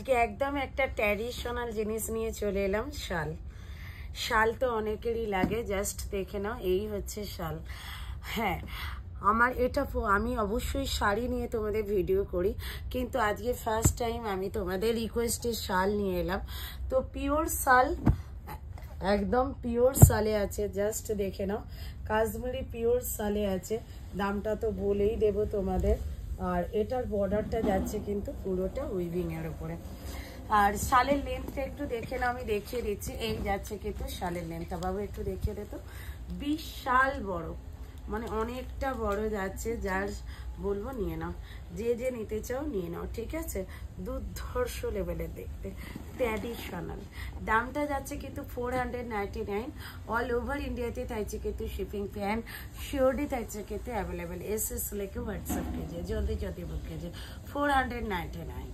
আজকে একদম একটা ট্র্যাডিশনাল জিনিস নিয়ে চলে এলাম, শাল। শাল তো অনেকেরই লাগে, জাস্ট দেখে নাও, এই হচ্ছে শাল। হ্যাঁ, আমার এটা আমি অবশ্যই শাড়ি নিয়ে তোমাদের ভিডিও করি, কিন্তু আজকে ফার্স্ট টাইম আমি তোমাদের রিকোয়েস্টে শাল নিয়ে এলাম। তো পিওর শাল, একদম পিওর শালে আছে, জাস্ট দেখে নাও, কাশ্মীরি পিওর শালে আছে। দামটা তো বলেই দেবো তোমাদের। আর এটার বর্ডারটা যাচ্ছে কিন্তু পুরোটা উইভিং এর উপরে। আর শালের লেন্থটা একটু দেখে নাও, আমি দেখিয়ে দিচ্ছি। এই যাচ্ছে কিন্তু শালের লেন্থটা, বাবু একটু দেখিয়ে দে তো। বিশাল বড়, মানে অনেকটা বড় যাচ্ছে। যার বলবো নিয়ে নাও, যে যে নিতে চাও নিয়ে নাও, ঠিক আছে। দুর্ধর্ষ লেভেলের দেখতে, ট্র্যাডিশনাল। দামটা যাচ্ছে কিন্তু 499। অল ওভার ইন্ডিয়াতে থাকছে কিন্তু শিপিং ফি অ্যান্ড শিওরডি থাকছে কিন্তু অ্যাভেলেবেল। এস লেখে হোয়াটসঅ্যাপ পেজে, জলদি জলদি বুক কেজে 499।